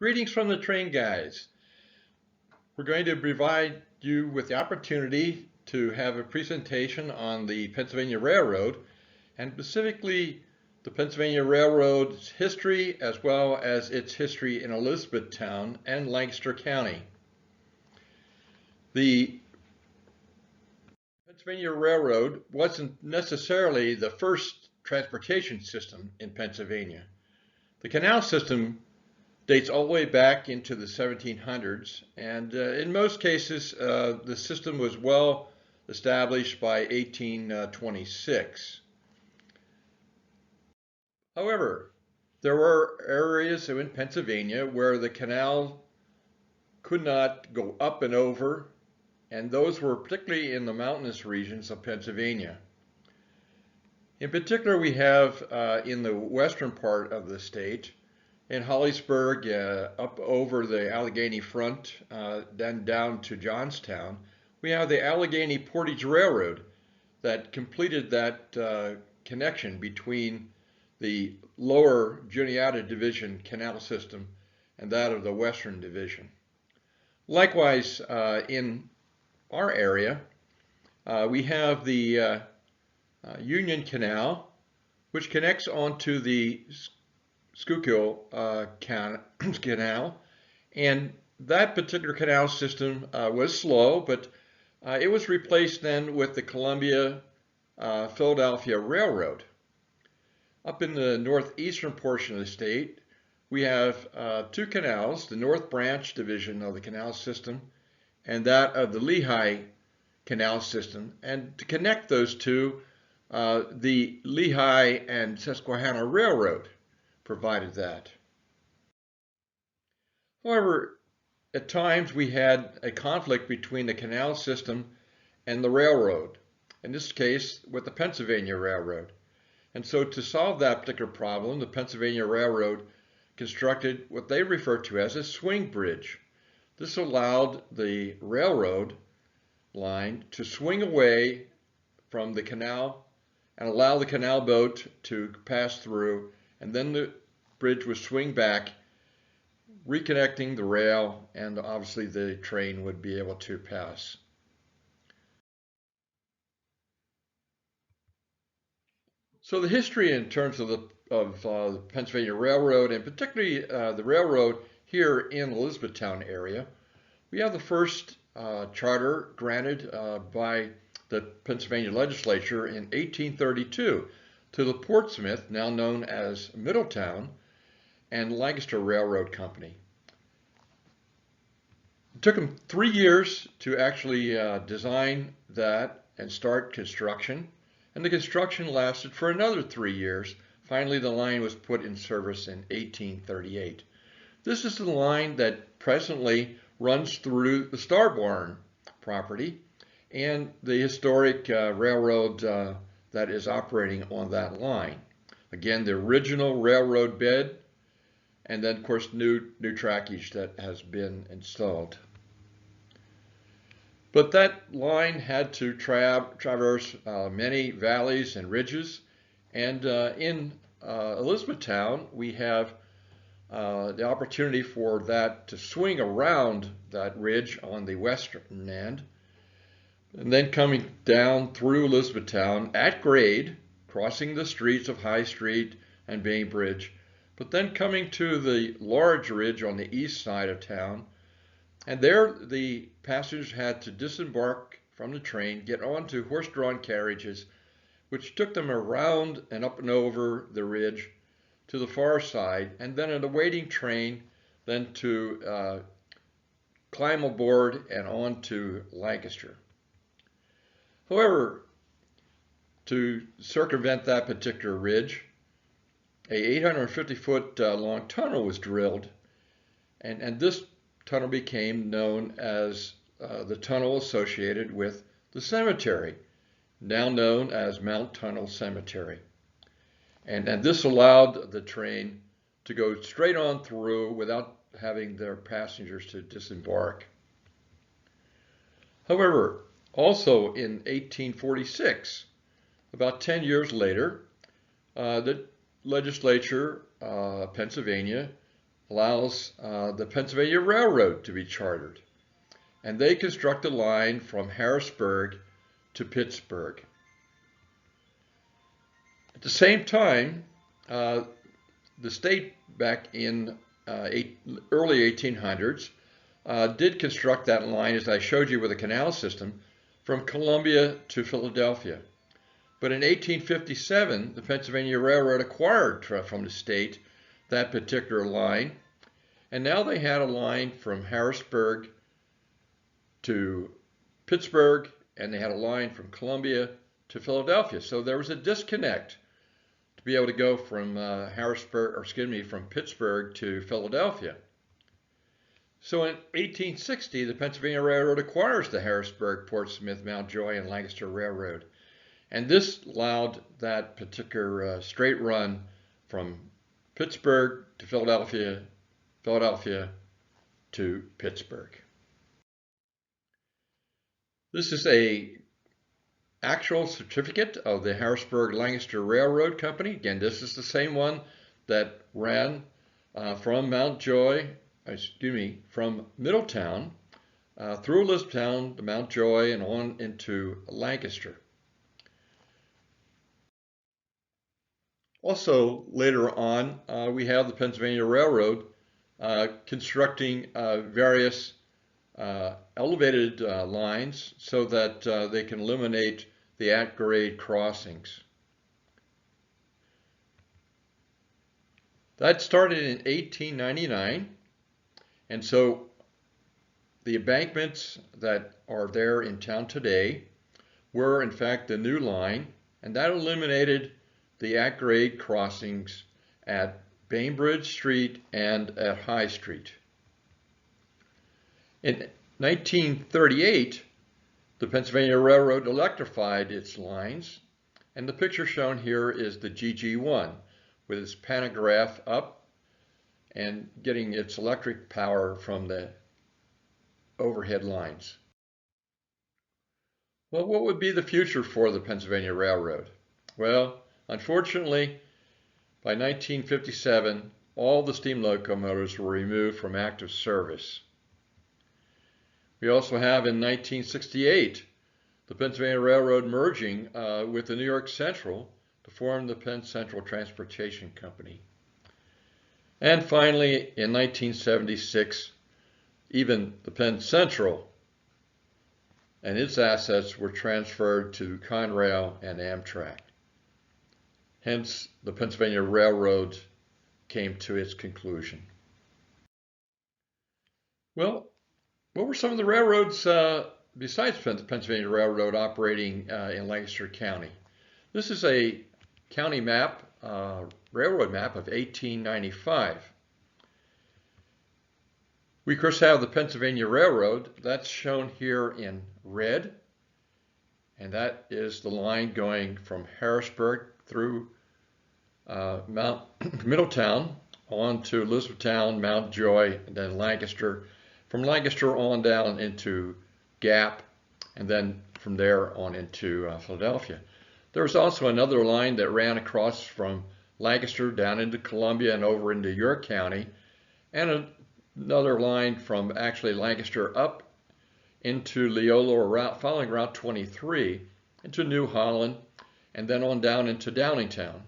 Greetings from the train guys. We're going to provide you with the opportunity to have a presentation on the Pennsylvania Railroad and specifically the Pennsylvania Railroad's history as well as its history in Elizabethtown and Lancaster County. The Pennsylvania Railroad wasn't necessarily the first transportation system in Pennsylvania. The canal system dates all the way back into the 1700s, and in most cases, the system was well established by 1826. However, there were areas in Pennsylvania where the canal could not go up and over, and those were particularly in the mountainous regions of Pennsylvania. In particular, we have in the western part of the state, in Holliesburg, up over the Allegheny front, then down to Johnstown, we have the Allegheny Portage Railroad that completed that connection between the lower Juniata Division canal system and that of the Western Division. Likewise, in our area, we have the Union Canal, which connects onto the Schuylkill Canal, and that particular canal system was slow, but it was replaced then with the Columbia Philadelphia Railroad. Up in the northeastern portion of the state, we have two canals, the North Branch division of the canal system and that of the Lehigh Canal system, and to connect those two, the Lehigh and Susquehanna Railroad provided that. However, at times we had a conflict between the canal system and the railroad, in this case with the Pennsylvania Railroad. And so to solve that particular problem, the Pennsylvania Railroad constructed what they refer to as a swing bridge. This allowed the railroad line to swing away from the canal and allow the canal boat to pass through, and then the bridge would swing back, reconnecting the rail, and obviously the train would be able to pass. So the history in terms of the Pennsylvania Railroad, and particularly the railroad here in Elizabethtown area, we have the first charter granted by the Pennsylvania legislature in 1832 to the Portsmouth, now known as Middletown, and Lancaster Railroad Company. It took them 3 years to actually design that and start construction, and the construction lasted for another 3 years. Finally, the line was put in service in 1838. This is the line that presently runs through the Star Barn property and the historic railroad that is operating on that line. Again, the original railroad bed, and then of course new trackage that has been installed. But that line had to traverse many valleys and ridges, and in Elizabethtown we have the opportunity for that to swing around that ridge on the western end, and then coming down through Elizabethtown at grade, crossing the streets of High Street and Bainbridge, but then coming to the large ridge on the east side of town, and there the passengers had to disembark from the train, get onto horse-drawn carriages, which took them around and up and over the ridge to the far side, and then an awaiting train then to climb aboard and on to Lancaster. However, to circumvent that particular ridge, a 850-foot long tunnel was drilled, and this tunnel became known as the tunnel associated with the cemetery, now known as Mount Tunnel Cemetery. And this allowed the train to go straight on through without having their passengers to disembark. However, also in 1846, about 10 years later, the legislature of Pennsylvania allows the Pennsylvania Railroad to be chartered. And they construct a line from Harrisburg to Pittsburgh. At the same time, the state back in early 1800s did construct that line, as I showed you with a canal system, from Columbia to Philadelphia. But in 1857, the Pennsylvania Railroad acquired from the state that particular line, and now they had a line from Harrisburg to Pittsburgh, and they had a line from Columbia to Philadelphia. So there was a disconnect to be able to go from from Pittsburgh to Philadelphia. So in 1860, the Pennsylvania Railroad acquires the Harrisburg, Portsmouth, Mountjoy, and Lancaster Railroad. And this allowed that particular straight run from Pittsburgh to Philadelphia, Philadelphia to Pittsburgh. This is a actual certificate of the Harrisburg-Lancaster Railroad Company. Again, this is the same one that ran from Middletown through Elizabethtown to Mountjoy and on into Lancaster. Also, later on, we have the Pennsylvania Railroad constructing various elevated lines so that they can eliminate the at-grade crossings. That started in 1899, and so the embankments that are there in town today were in fact the new line, and that eliminated the at-grade crossings at Bainbridge Street and at High Street. In 1938, the Pennsylvania Railroad electrified its lines, and the picture shown here is the GG1 with its pantograph up and getting its electric power from the overhead lines. Well, what would be the future for the Pennsylvania Railroad? Well, unfortunately, by 1957, all the steam locomotives were removed from active service. We also have in 1968 the Pennsylvania Railroad merging with the New York Central to form the Penn Central Transportation Company. And finally, in 1976, even the Penn Central and its assets were transferred to Conrail and Amtrak. Hence, the Pennsylvania Railroad came to its conclusion. Well, what were some of the railroads besides the Pennsylvania Railroad operating in Lancaster County? This is a county map, railroad map of 1895. We of course have the Pennsylvania Railroad. That's shown here in red, and that is the line going from Harrisburg through Middletown on to Elizabethtown, Mountjoy, and then Lancaster. From Lancaster on down into Gap, and then from there on into Philadelphia. There was also another line that ran across from Lancaster down into Columbia and over into York County, and another line from actually Lancaster up into Leola, or following Route 23 into New Holland, and then on down into Downingtown.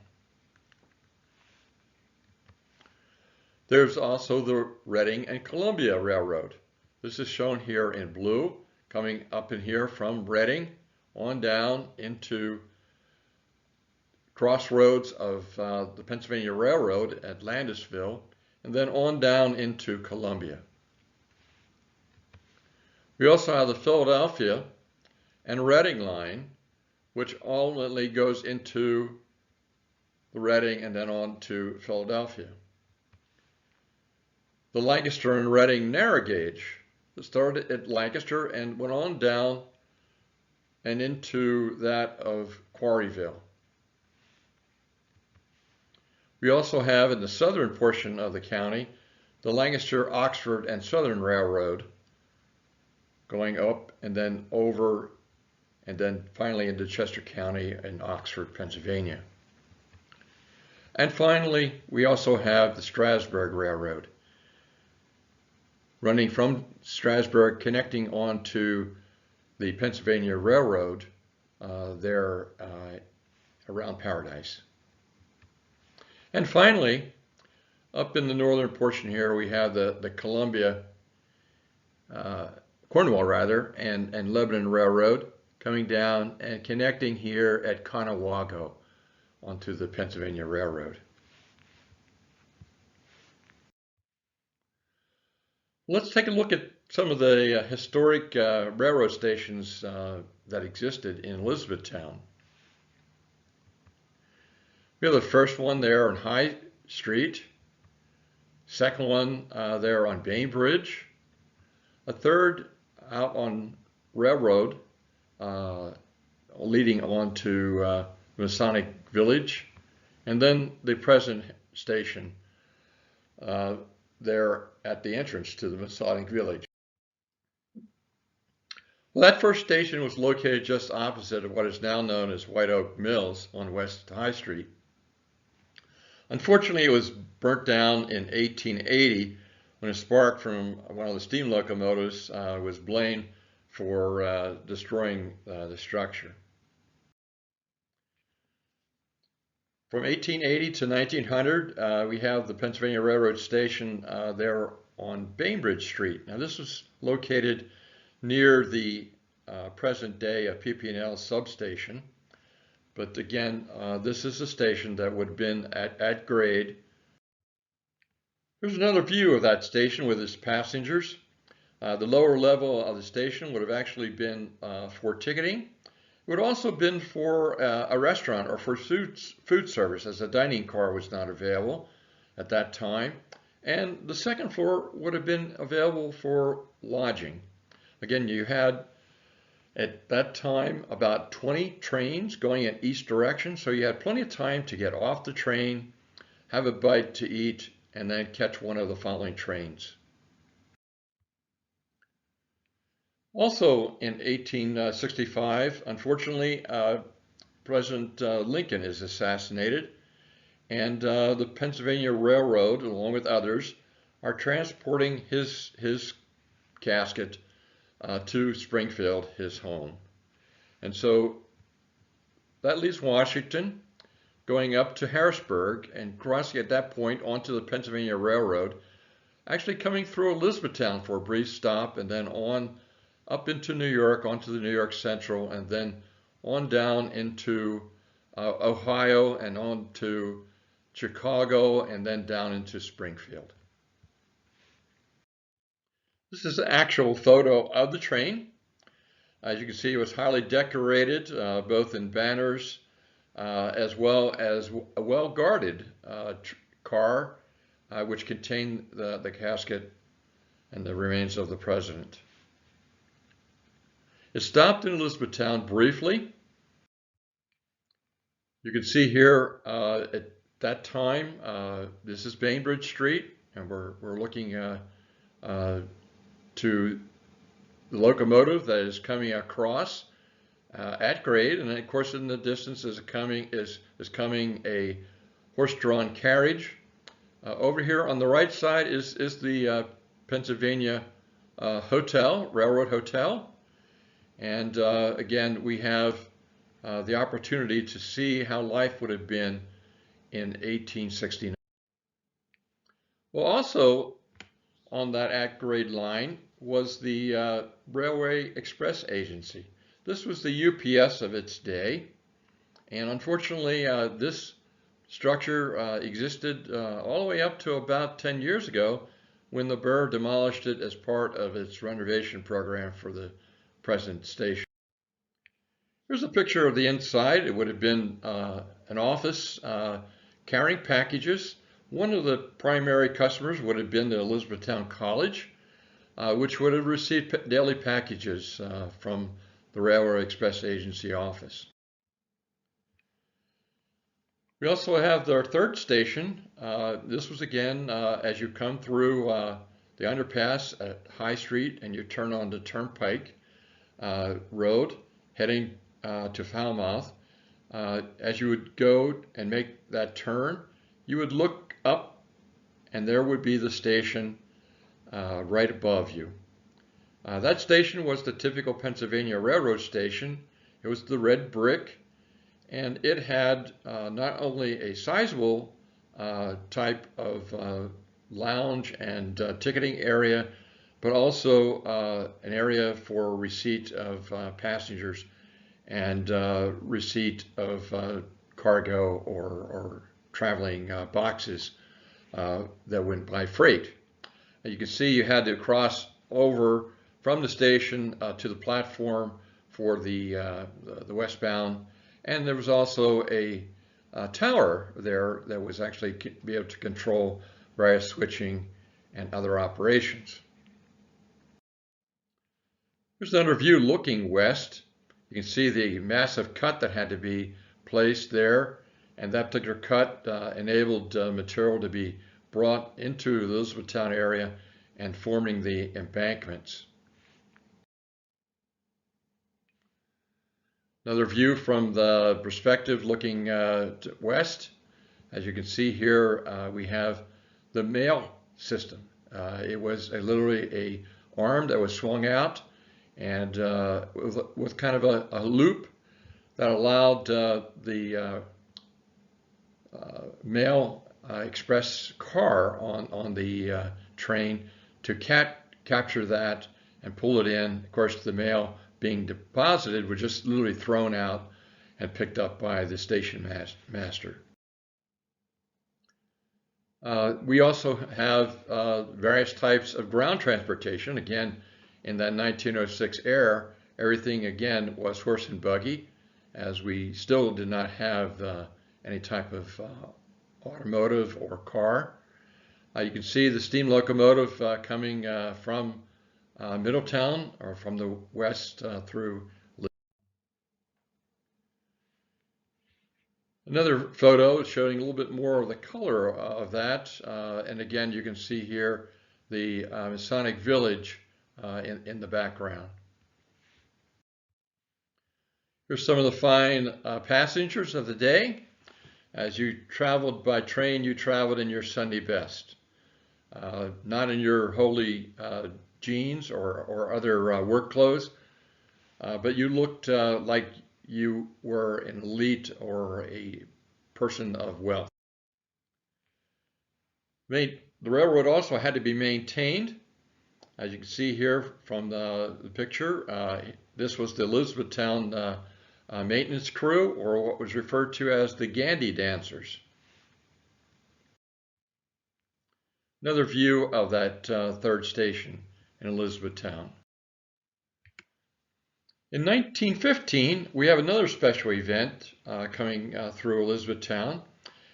There's also the Reading and Columbia Railroad. This is shown here in blue, coming up in here from Reading on down into crossroads of the Pennsylvania Railroad at Landisville, and then on down into Columbia. We also have the Philadelphia and Reading line, which ultimately goes into the Reading and then on to Philadelphia. The Lancaster and Reading narrow gauge that started at Lancaster and went on down and into that of Quarryville. We also have in the southern portion of the county the Lancaster, Oxford, and Southern Railroad going up and then over and then finally into Chester County and Oxford, Pennsylvania. And finally, we also have the Strasburg Railroad. running from Strasburg, connecting onto the Pennsylvania Railroad there around Paradise. And finally, up in the northern portion here, we have the Columbia, Cornwall rather, and Lebanon Railroad coming down and connecting here at Conewago onto the Pennsylvania Railroad. Let's take a look at some of the historic railroad stations that existed in Elizabethtown. We have the first one there on High Street, second one there on Bainbridge, a third out on Railroad leading on to Masonic Village, and then the present station there at the entrance to the Masonic Village. Well, that first station was located just opposite of what is now known as White Oak Mills on West High Street. Unfortunately, it was burnt down in 1880 when a spark from one of the steam locomotives was blamed for destroying the structure. From 1880 to 1900, we have the Pennsylvania Railroad Station there on Bainbridge Street. Now, this was located near the present day PP&L substation. But again, this is a station that would have been at grade. Here's another view of that station with its passengers. The lower level of the station would have actually been for ticketing. It would also have been for a restaurant or for food service, as a dining car was not available at that time. And the second floor would have been available for lodging. Again, you had at that time about 20 trains going in each direction, so you had plenty of time to get off the train, have a bite to eat, and then catch one of the following trains. Also in 1865, unfortunately, President Lincoln is assassinated, and the Pennsylvania Railroad, along with others, are transporting his casket to Springfield, his home. And so that leaves Washington going up to Harrisburg and crossing at that point onto the Pennsylvania Railroad, actually coming through Elizabethtown for a brief stop, and then on up into New York, onto the New York Central, and then on down into Ohio and on to Chicago, and then down into Springfield. This is an actual photo of the train. As you can see, it was highly decorated, both in banners as well as a well-guarded car, which contained the casket and the remains of the president. It stopped in Elizabethtown briefly. You can see here at that time, this is Bainbridge Street, and we're looking to the locomotive that is coming across at grade, and then of course in the distance is coming a horse-drawn carriage. Over here on the right side is the Pennsylvania Railroad Hotel, and again we have the opportunity to see how life would have been in 1869. Well, also on that at-grade line was the Railway Express Agency. This was the UPS of its day, and unfortunately this structure existed all the way up to about 10 years ago when the borough demolished it as part of its renovation program for the present station. Here's a picture of the inside. It would have been an office carrying packages. One of the primary customers would have been the Elizabethtown College, which would have received daily packages from the Railroad Express Agency office. We also have our third station. This was again as you come through the underpass at High Street and you turn onto Turnpike Road heading to Falmouth. As you would go and make that turn, you would look up and there would be the station right above you. That station was the typical Pennsylvania Railroad station. It was the red brick, and it had not only a sizable type of lounge and ticketing area, but also an area for receipt of passengers and receipt of cargo or traveling boxes that went by freight. You can see you had to cross over from the station to the platform for the westbound, and there was also a tower there that was actually be able to control various switching and other operations. Here's another view looking west. You can see the massive cut that had to be placed there, and that particular cut enabled material to be brought into the Elizabethtown area and forming the embankments. Another view from the perspective looking west. As you can see here, we have the mail system. It was literally a arm that was swung out and with kind of a loop that allowed the mail express car on the train to capture that and pull it in. Of course, the mail being deposited was just literally thrown out and picked up by the station master. We also have various types of ground transportation. Again, in that 1906 era, everything again was horse and buggy, as we still did not have any type of automotive or car. You can see the steam locomotive coming from Middletown or from the west through. Another photo showing a little bit more of the color of that, and again you can see here the Masonic Village in the background. Here's some of the fine passengers of the day. As you traveled by train, you traveled in your Sunday best, not in your holy jeans or other work clothes, but you looked like you were an elite or a person of wealth. The railroad also had to be maintained. As you can see here from the picture, this was the Elizabethtown maintenance crew, or what was referred to as the Gandy dancers. Another view of that third station in Elizabethtown. In 1915, we have another special event coming through Elizabethtown,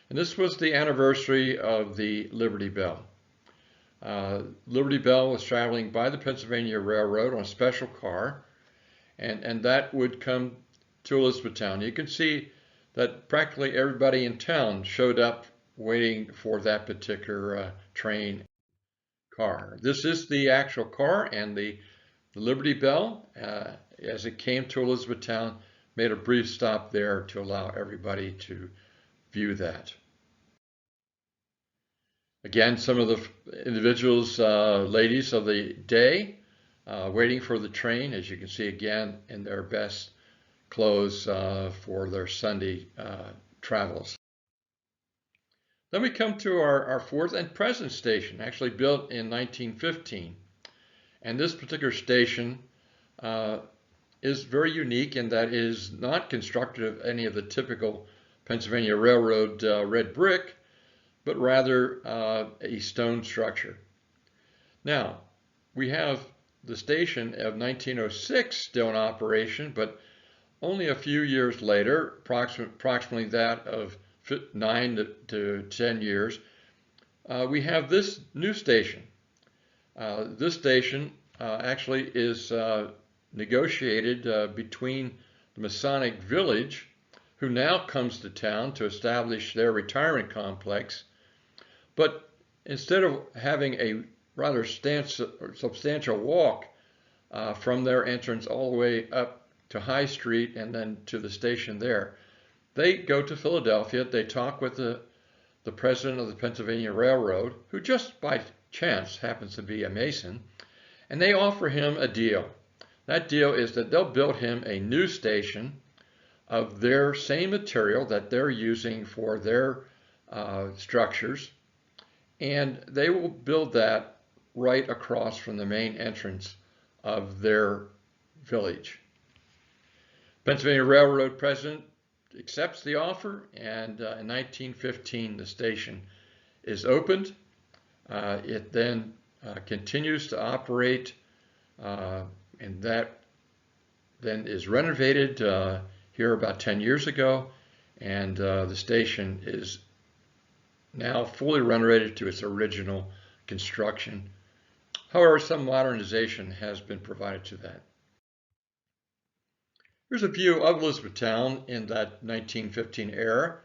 and this was the anniversary of the Liberty Bell. Liberty Bell was traveling by the Pennsylvania Railroad on a special car, and that would come to Elizabethtown. You can see that practically everybody in town showed up waiting for that particular train car. This is the actual car, and the Liberty Bell, as it came to Elizabethtown, made a brief stop there to allow everybody to view that. Again, some of the individuals, ladies of the day, waiting for the train, as you can see again in their best clothes for their Sunday travels. Then we come to our fourth and present station, actually built in 1915. And this particular station is very unique in that it is not constructed of any of the typical Pennsylvania Railroad red brick, but rather a stone structure. Now, we have the station of 1906 still in operation, but only a few years later, approximately that of 9 to 10 years, we have this new station. This station actually is negotiated between the Masonic Village, who now comes to town to establish their retirement complex. But instead of having a rather substantial walk from their entrance all the way up to High Street and then to the station there, they go to Philadelphia. They talk with the president of the Pennsylvania Railroad, who just by chance happens to be a Mason, and they offer him a deal. That deal is that they'll build him a new station of their same material that they're using for their structures, and they will build that right across from the main entrance of their village. Pennsylvania Railroad president accepts the offer, and in 1915 the station is opened. It then continues to operate, and that then is renovated here about 10 years ago, and the station is now fully renovated to its original construction. However, some modernization has been provided to that. Here's a view of Elizabethtown in that 1915 era.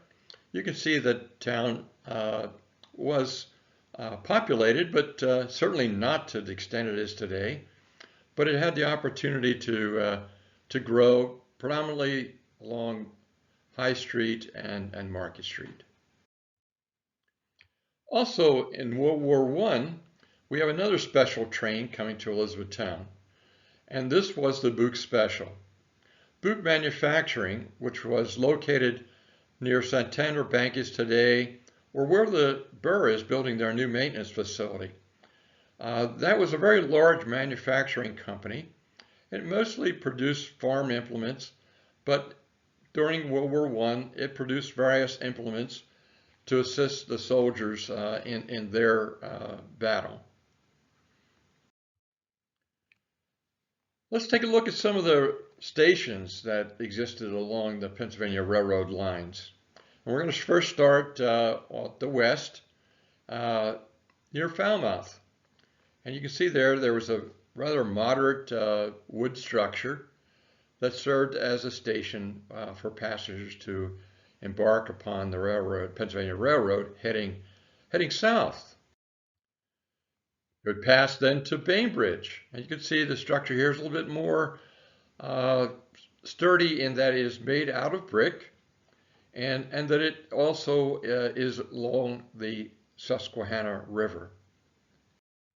You can see that town was populated, but certainly not to the extent it is today. But it had the opportunity to grow predominantly along High Street and Market Street. Also, in World War I, we have another special train coming to Elizabethtown, and this was the Buick Special. Buick Manufacturing, which was located near Santander Bank is today, or where the Burr is building their new maintenance facility. That was a very large manufacturing company. It mostly produced farm implements, but during World War I, it produced various implements to assist the soldiers in their battle. Let's take a look at some of the stations that existed along the Pennsylvania Railroad lines. And we're going to first start at the west, near Falmouth. And you can see there was a rather moderate wood structure that served as a station for passengers to embark upon the railroad, Pennsylvania Railroad, heading south. It would pass then to Bainbridge, and you can see the structure here is a little bit more sturdy in that it is made out of brick, and that it also is along the Susquehanna River.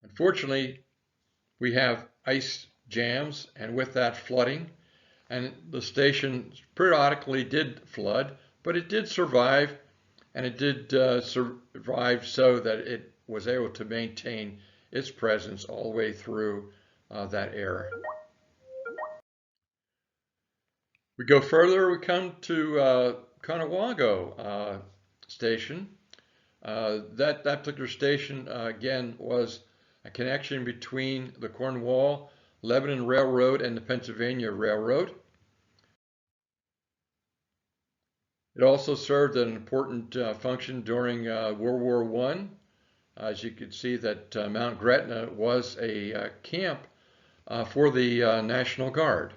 Unfortunately, we have ice jams, and with that flooding, and the station periodically did flood, but it did survive, and it did survive so that it was able to maintain its presence all the way through that era. We go further, we come to Conewago station. That particular station, again, was a connection between the Cornwall-Lebanon Railroad and the Pennsylvania Railroad. It also served an important function during World War I. As you can see that Mount Gretna was a camp for the National Guard.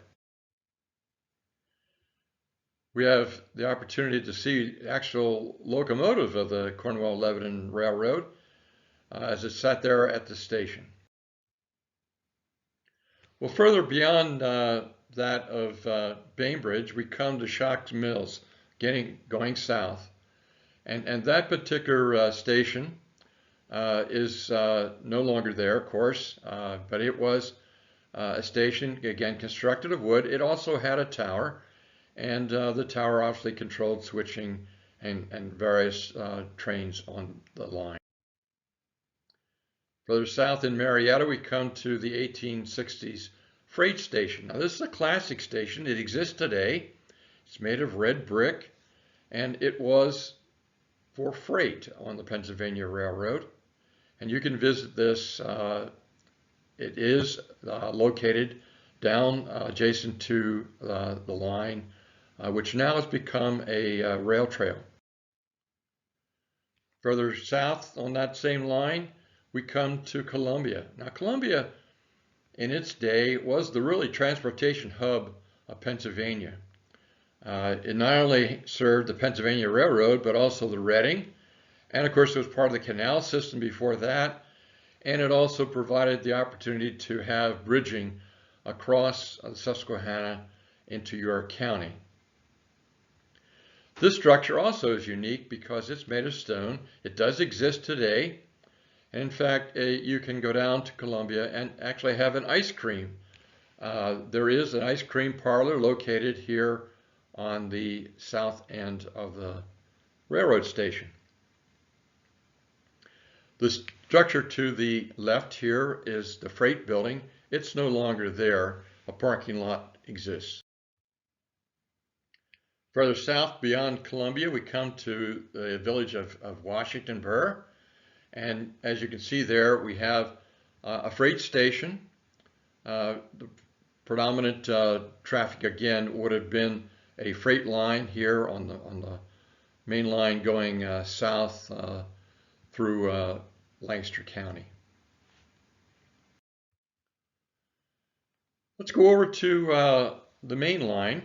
We have the opportunity to see the actual locomotive of the Cornwall-Lebanon Railroad as it sat there at the station. Well, further beyond that of Bainbridge, we come to Shocks Mills, going south. And that particular station is no longer there, of course, but it was a station, again, constructed of wood. It also had a tower, and the tower obviously controlled switching and various trains on the line. Further south in Marietta, we come to the 1860s freight station. Now, this is a classic station. It exists today. It's made of red brick, and it was for freight on the Pennsylvania Railroad. And you can visit this. It is located down adjacent to the line, which now has become a rail trail. Further south on that same line, we come to Columbia. Now, Columbia, in its day, was the really transportation hub of Pennsylvania. It not only served the Pennsylvania Railroad, but also the Reading. And of course, it was part of the canal system before that. And it also provided the opportunity to have bridging across the Susquehanna into York County. This structure also is unique because it's made of stone. It does exist today. And in fact, you can go down to Columbia and actually have an ice cream. There is an ice cream parlor located here on the south end of the railroad station. The structure to the left here is the freight building. It's no longer there. A parking lot exists. Further south beyond Columbia, we come to the village of Washington Burr. And as you can see there, we have a freight station. The predominant traffic again would have been a freight line here on the main line going south through Lancaster County. Let's go over to the main line,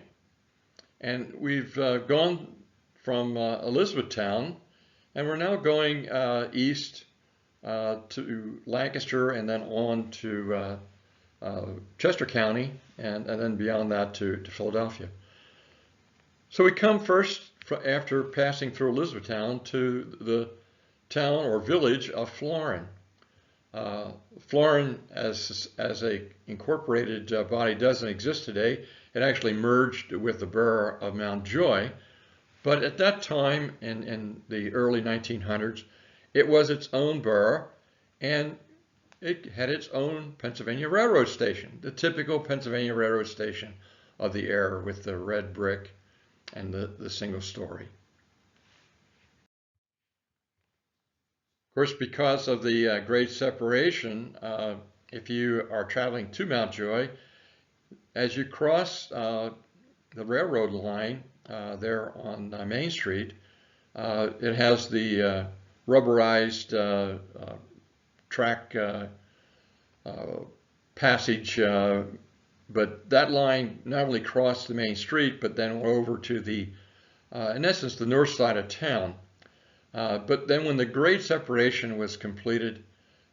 and we've gone from Elizabethtown, and we're now going east to Lancaster and then on to Chester County, and then beyond that to Philadelphia. So we come first, after passing through Elizabethtown, to the town or village of Florin. Florin, as a incorporated body, doesn't exist today. It actually merged with the borough of Mountjoy, but at that time, in the early 1900s, it was its own borough, and it had its own Pennsylvania Railroad station, the typical Pennsylvania Railroad station of the era with the red brick and the single story. Of course, because of the grade separation, if you are traveling to Mountjoy, as you cross the railroad line there on Main Street, it has the rubberized track passage, but that line not only crossed the main street, but then went over to the, in essence, the north side of town. But then when the grade separation was completed,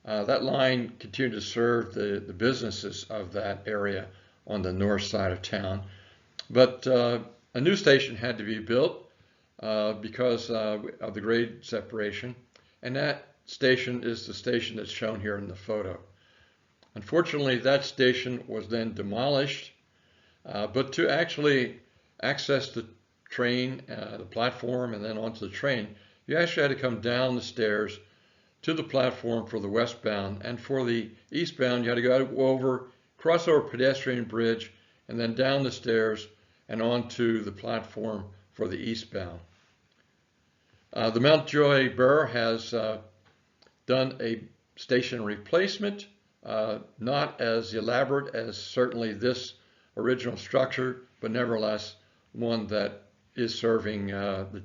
that line continued to serve the businesses of that area on the north side of town. But a new station had to be built because of the grade separation, and that station is the station that's shown here in the photo. Unfortunately, that station was then demolished, but to actually access the train, the platform, and then onto the train, you actually had to come down the stairs to the platform for the westbound, and for the eastbound, you had to go over, cross over a pedestrian bridge, and then down the stairs and onto the platform for the eastbound. The Mountjoy Borough has done a station replacement, not as elaborate as certainly this original structure, but nevertheless one that is serving the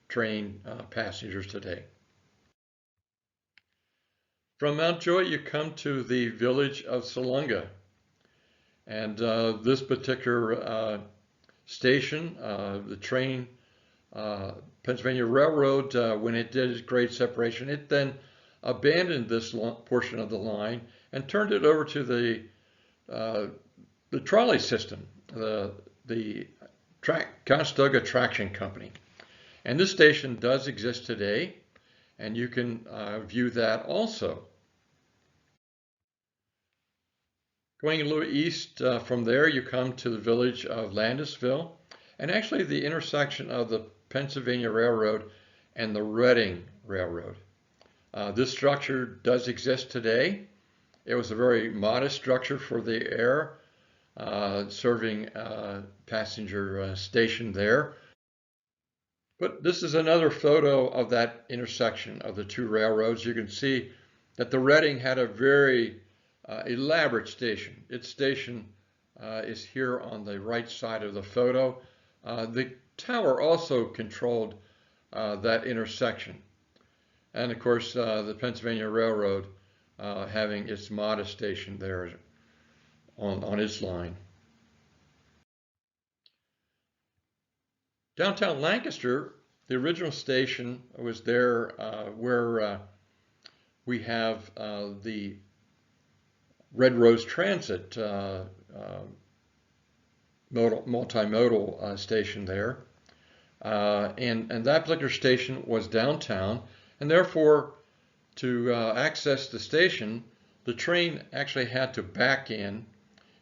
train passengers today. From Mountjoy, you come to the village of Salunga, and this particular station, the train, Pennsylvania Railroad, when it did its grade separation, it then abandoned this portion of the line and turned it over to the trolley system, the Conestoga Traction Company. And this station does exist today, and you can view that also. Going a little east from there, you come to the village of Landisville, and actually the intersection of the Pennsylvania Railroad and the Reading Railroad. This structure does exist today. It was a very modest structure for the era, serving a passenger station there. But this is another photo of that intersection of the two railroads. You can see that the Reading had a very elaborate station. Its station is here on the right side of the photo. The tower also controlled that intersection. And of course, the Pennsylvania Railroad having its modest station there on its line. Downtown Lancaster, the original station was there where we have the Red Rose Transit multimodal station there. And that particular station was downtown, and therefore to access the station, the train actually had to back in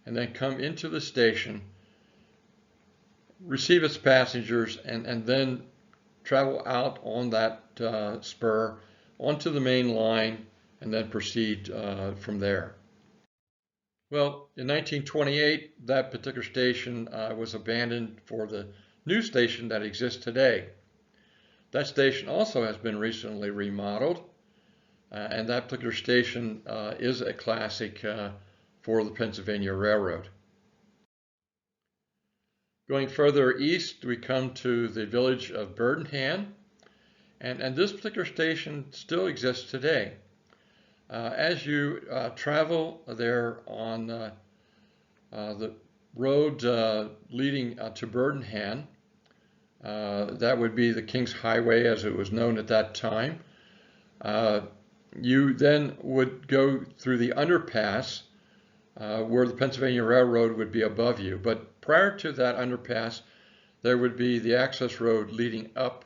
and then come into the station, receive its passengers, and then travel out on that spur onto the main line and then proceed from there. Well, in 1928, that particular station was abandoned for the new station that exists today. That station also has been recently remodeled, and that particular station is a classic for the Pennsylvania Railroad. Going further east, we come to the village of Burdenham, and this particular station still exists today. As you travel there on the road leading to Burdenham, that would be the King's Highway as it was known at that time. You then would go through the underpass where the Pennsylvania Railroad would be above you. But prior to that underpass, there would be the access road leading up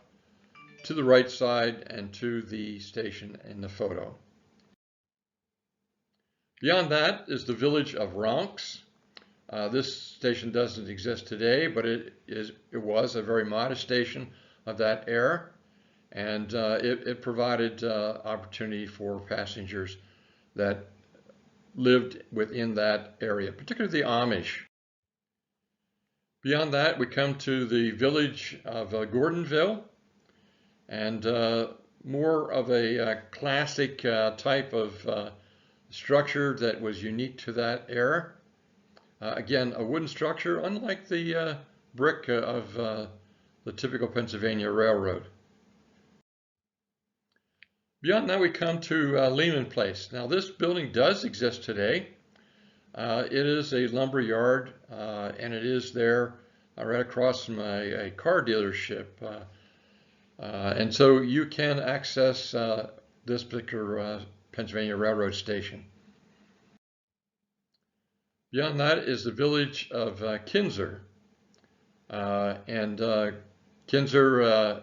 to the right side and to the station in the photo. Beyond that is the village of Ronks. This station doesn't exist today, but it was a very modest station of that era, and it provided opportunity for passengers that lived within that area, particularly the Amish. Beyond that, we come to the village of Gordonville, and more of a classic type of structure that was unique to that era. Again, a wooden structure, unlike the brick of the typical Pennsylvania Railroad. Beyond that, we come to Lehman Place. Now, this building does exist today. It is a lumber yard, and it is there right across from a car dealership. And so you can access this particular Pennsylvania Railroad station. Beyond that is the village of Kinser. Kinser,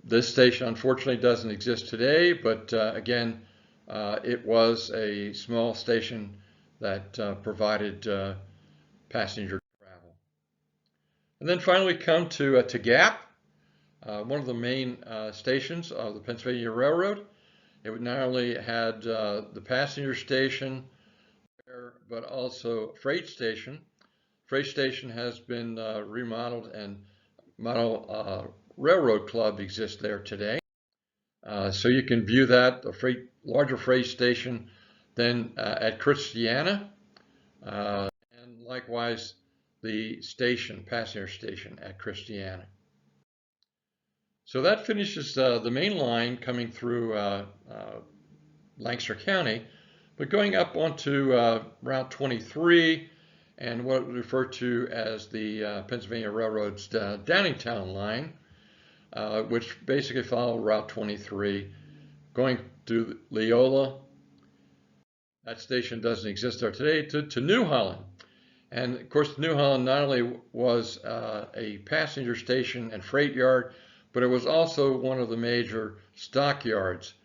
this station unfortunately doesn't exist today, but again, it was a small station that provided passenger travel. And then finally come to Gap, one of the main stations of the Pennsylvania Railroad. It not only had the passenger station there, but also freight station. Freight station has been remodeled, and Model Railroad Club exists there today. So you can view that, the larger freight station, then at Christiana, and likewise the passenger station at Christiana. So that finishes the main line coming through Lancaster County, but going up onto Route 23 and what we refer to as the Pennsylvania Railroad's Downingtown line, which basically follow Route 23, going to Leola. That station doesn't exist there today, to New Holland. And of course, New Holland not only was a passenger station and freight yard, but it was also one of the major stockyards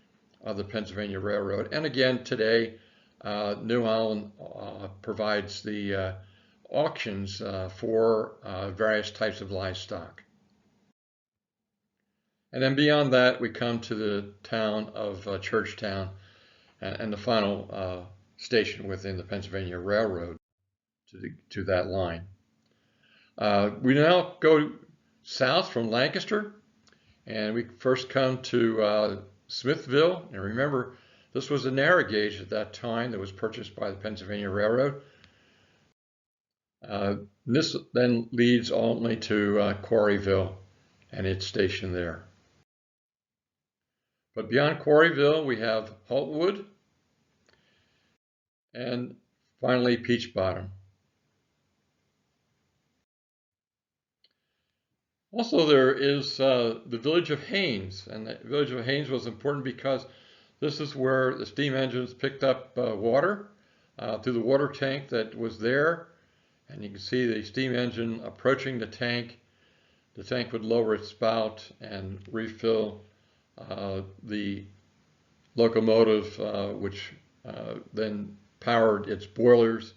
of the Pennsylvania Railroad. And again, today, New Holland provides the auctions for various types of livestock. And then beyond that, we come to the town of Churchtown and the final station within the Pennsylvania Railroad to that line. We now go south from Lancaster, and we first come to Smithville. And remember, this was a narrow gauge at that time that was purchased by the Pennsylvania Railroad. This then leads only to Quarryville and its station there. But beyond Quarryville, we have Haltwood and finally Peach Bottom. Also, there is the village of Haines, and the village of Haines was important because this is where the steam engines picked up water through the water tank that was there, and you can see the steam engine approaching the tank. The tank would lower its spout and refill the locomotive, which then powered its boilers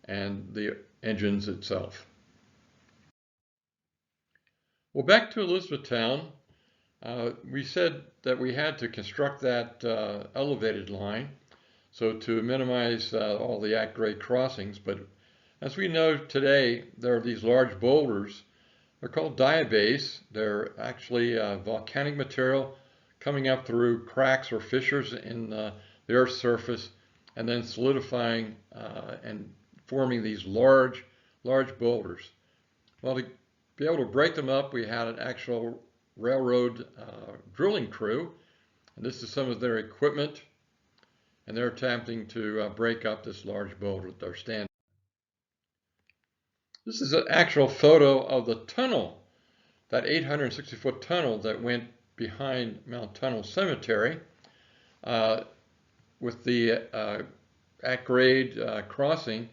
and the engines itself. Well, back to Elizabethtown, we said that we had to construct that elevated line, so to minimize all the at-grade crossings. But as we know today, there are these large boulders. They're called diabase. They're actually volcanic material coming up through cracks or fissures in the Earth's surface and then solidifying and forming these large boulders. Well, to be able to break them up, we had an actual railroad drilling crew, and this is some of their equipment, and they're attempting to break up this large boulder that they're standing. This is an actual photo of the tunnel, that 860-foot tunnel that went behind Mount Tunnel Cemetery with the at-grade crossing.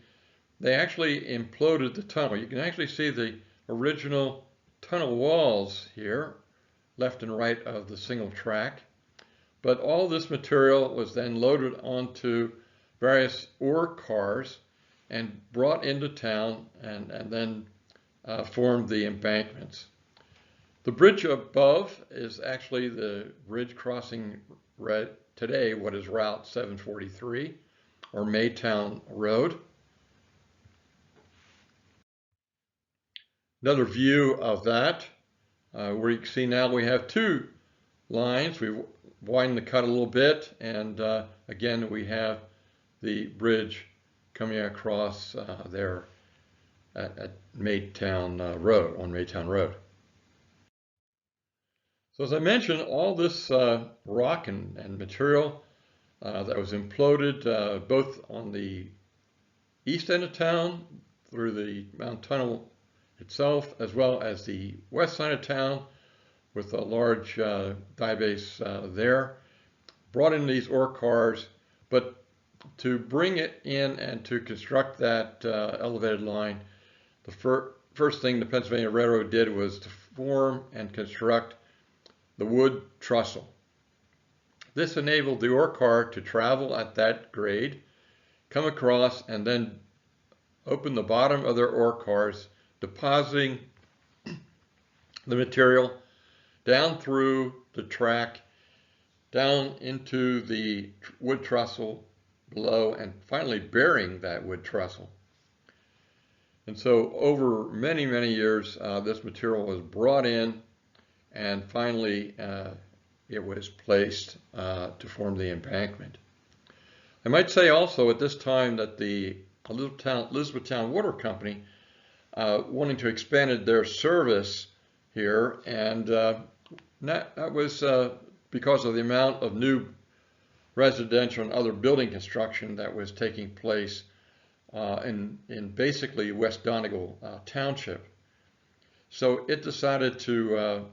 They actually imploded the tunnel. You can actually see the original tunnel walls here, left and right of the single track. But all this material was then loaded onto various ore cars and brought into town and then formed the embankments. The bridge above is actually the bridge crossing today what is Route 743 or Maytown Road. Another view of that, where you can see now we have two lines. We've widened the cut a little bit, and again we have the bridge coming across there at Maytown Road, on Maytown Road. So as I mentioned, all this rock and material that was imploded both on the east end of town through the Mount Tunnel itself, as well as the west side of town with a large diabase there, brought in these ore cars. But to bring it in and to construct that elevated line, the first thing the Pennsylvania Railroad did was to form and construct the wood trestle. This enabled the ore car to travel at that grade, come across, and then open the bottom of their ore cars, depositing the material down through the track, down into the wood trestle below, and finally burying that wood trestle. And so over many years, this material was brought in, and finally it was placed to form the embankment. I might say also at this time that the Elizabethtown Water Company wanting to expand their service here, and that was because of the amount of new residential and other building construction that was taking place in basically West Donegal Township. So it decided to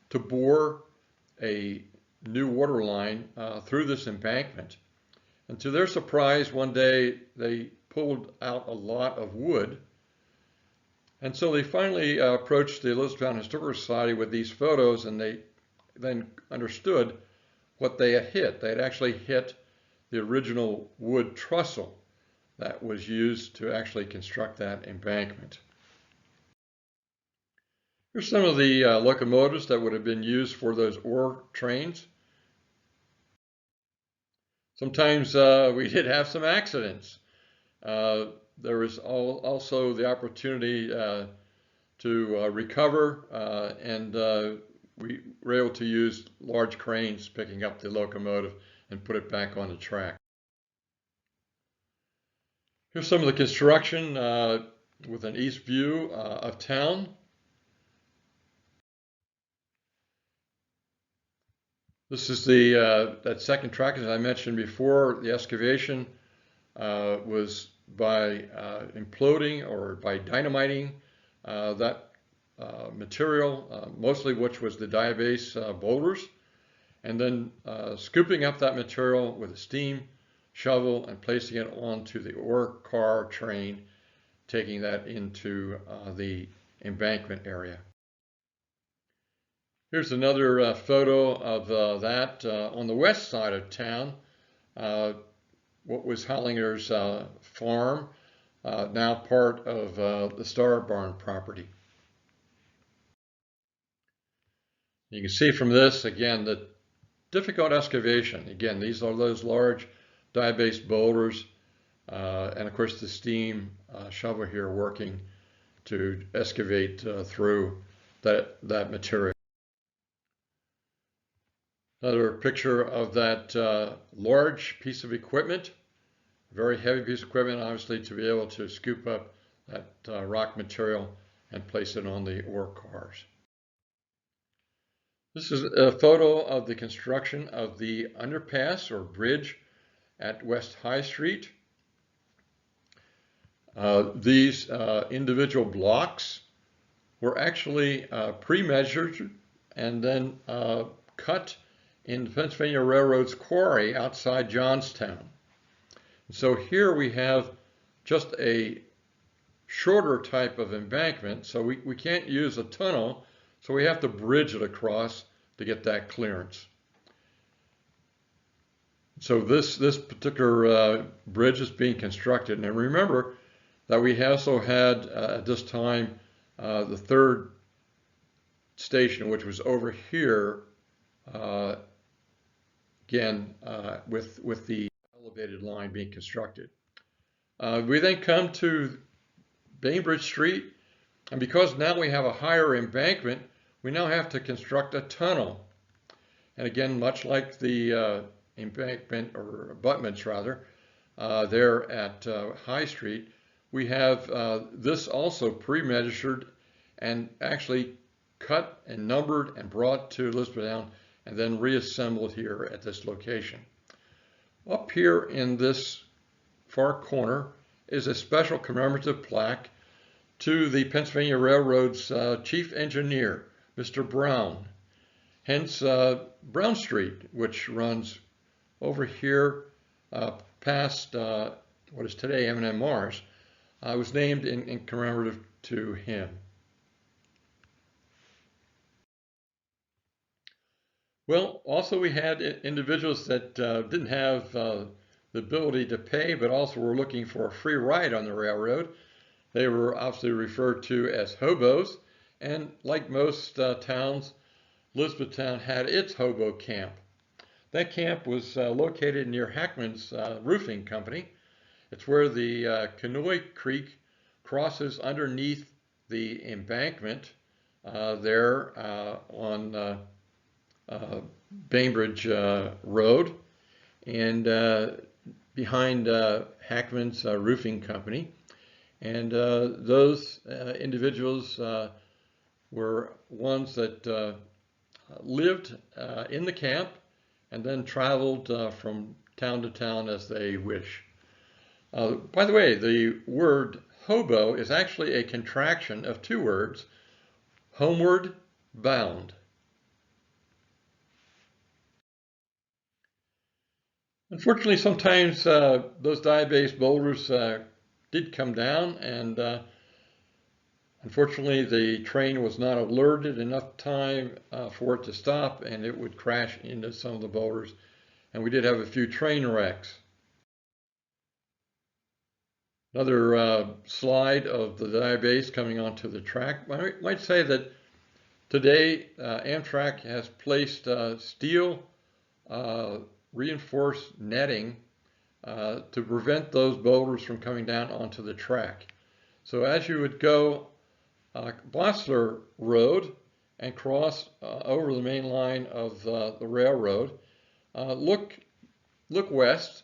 bore a new water line through this embankment. And to their surprise, one day they pulled out a lot of wood. And so they finally approached the Elizabethtown Historical Society with these photos, and they then understood what they had hit. They had actually hit the original wood trestle that was used to actually construct that embankment. Here's some of the locomotives that would have been used for those ore trains. Sometimes we did have some accidents. There was also the opportunity to recover, and we were able to use large cranes picking up the locomotive and put it back on the track. Here's some of the construction with an east view of town. This is that second track, as I mentioned before. The excavation was by imploding or by dynamiting that material, mostly which was the diabase boulders, and then scooping up that material with a steam shovel and placing it onto the ore car train, taking that into the embankment area. Here's another photo of that on the west side of town. What was Hollinger's farm, now part of the Star Barn property. You can see from this, again, the difficult excavation. Again, these are those large dye-based boulders, and of course the steam shovel here working to excavate through that material. Another picture of that large piece of equipment, very heavy piece of equipment, obviously, to be able to scoop up that rock material and place it on the ore cars. This is a photo of the construction of the underpass or bridge at West High Street. These individual blocks were actually pre-measured and then cut in the Pennsylvania Railroad's quarry outside Johnstown. So here we have just a shorter type of embankment, so we can't use a tunnel, so we have to bridge it across to get that clearance. So this particular bridge is being constructed, and remember that we also had at this time the third station, which was over here, again with the elevated line being constructed. We then come to Bainbridge Street, and because now we have a higher embankment, we now have to construct a tunnel. And again, much like the embankment, or abutments rather, there at High Street, we have this also pre-measured and actually cut and numbered and brought to Elizabethtown and then reassembled here at this location. Up here in this far corner is a special commemorative plaque to the Pennsylvania Railroad's chief engineer, Mr. Brown. Hence Brown Street, which runs over here past what is today M&M Mars, was named in commemorative to him. Well, also we had individuals that didn't have the ability to pay, but also were looking for a free ride on the railroad. They were obviously referred to as hobos, and like most towns, Elizabethtown had its hobo camp. That camp was located near Hackman's Roofing Company. It's where the Canoy Creek crosses underneath the embankment there on Bainbridge Road, and behind Hackman's Roofing Company. And those individuals were ones that lived in the camp and then traveled from town to town as they wish. By the way, the word hobo is actually a contraction of two words, homeward bound. Unfortunately, sometimes those dye-based boulders did come down, and unfortunately the train was not alerted enough time for it to stop, and it would crash into some of the boulders, and we did have a few train wrecks. Another slide of the dye-base coming onto the track. I might say that today Amtrak has placed steel reinforced netting to prevent those boulders from coming down onto the track. So as you would go Bossler Road and cross over the main line of the railroad, look west,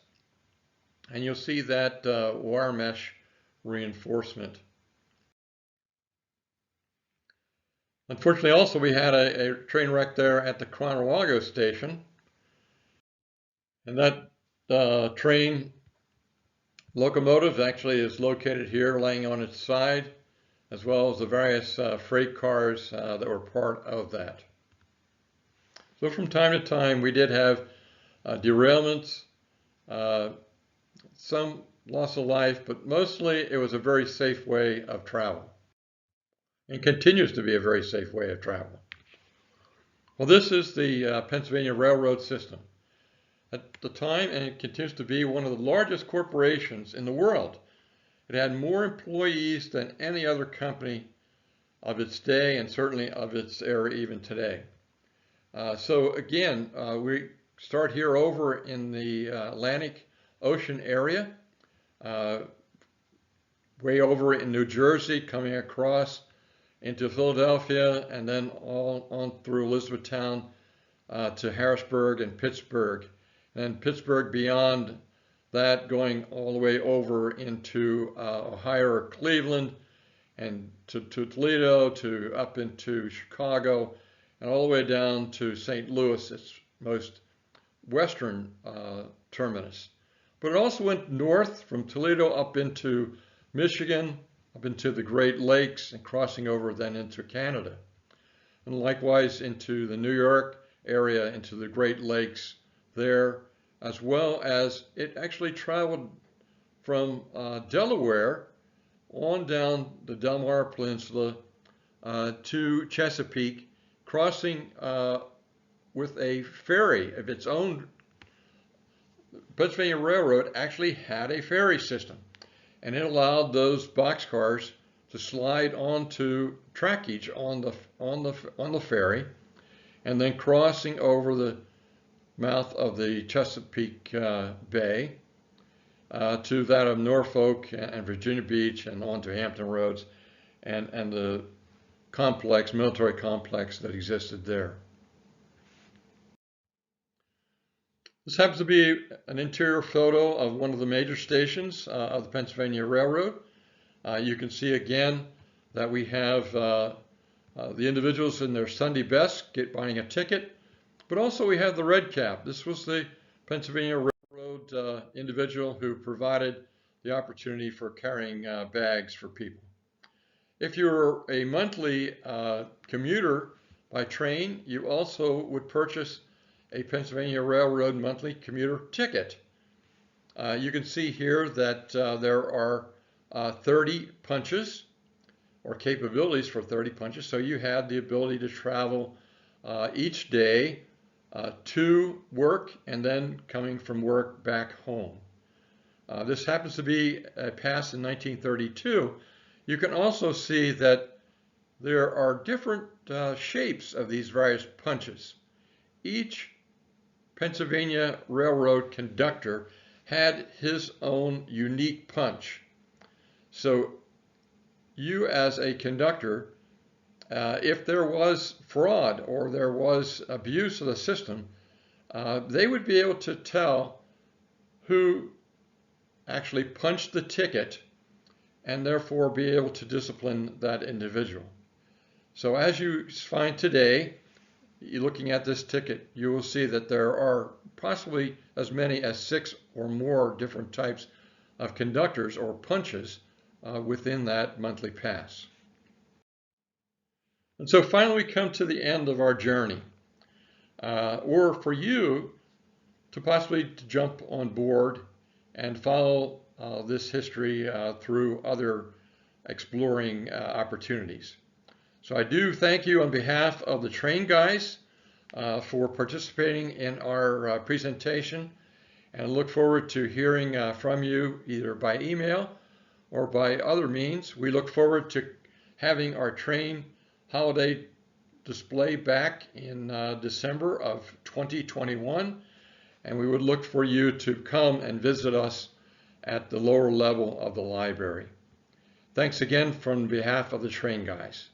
and you'll see that wire mesh reinforcement. Unfortunately, also we had a train wreck there at the Conowalgo station, and that train locomotive actually is located here, laying on its side, as well as the various freight cars that were part of that. So from time to time, we did have derailments, some loss of life, but mostly it was a very safe way of travel, and continues to be a very safe way of travel. Well, this is the Pennsylvania Railroad system. At the time, and it continues to be, one of the largest corporations in the world. It had more employees than any other company of its day, and certainly of its era even today. So again, we start here over in the Atlantic Ocean area, way over in New Jersey, coming across into Philadelphia, and then all on through Elizabethtown to Harrisburg and Pittsburgh. And Pittsburgh beyond that, going all the way over into Ohio or Cleveland, and to Toledo, to up into Chicago, and all the way down to St. Louis, its most western terminus. But it also went north from Toledo up into Michigan, up into the Great Lakes, and crossing over then into Canada. And likewise into the New York area, into the Great Lakes there, as well as it actually traveled from Delaware on down the Delaware Peninsula to Chesapeake, crossing with a ferry of its own. Pennsylvania Railroad actually had a ferry system, and it allowed those boxcars to slide onto trackage on the ferry, and then crossing over the mouth of the Chesapeake Bay to that of Norfolk and Virginia Beach, and on to Hampton Roads and the complex, military complex that existed there. This happens to be an interior photo of one of the major stations of the Pennsylvania Railroad. You can see again that we have the individuals in their Sunday best buying a ticket, but also we have the red cap. This was the Pennsylvania Railroad individual who provided the opportunity for carrying bags for people. If you were a monthly commuter by train, you also would purchase a Pennsylvania Railroad monthly commuter ticket. You can see here that there are 30 punches, or capabilities for 30 punches, so you had the ability to travel each day to work and then coming from work back home. This happens to be passed in 1932. You can also see that there are different shapes of these various punches. Each Pennsylvania Railroad conductor had his own unique punch. So you as a conductor, if there was fraud or there was abuse of the system, they would be able to tell who actually punched the ticket and therefore be able to discipline that individual. So as you find today, looking at this ticket, you will see that there are possibly as many as 6 or more different types of conductors or punches within that monthly pass. And so finally we come to the end of our journey, or for you to possibly jump on board and follow this history through other exploring opportunities. So I do thank you on behalf of the train guys for participating in our presentation, and look forward to hearing from you either by email or by other means. We look forward to having our train holiday display back in December of 2021, and we would look for you to come and visit us at the lower level of the library. Thanks again from behalf of the train guys.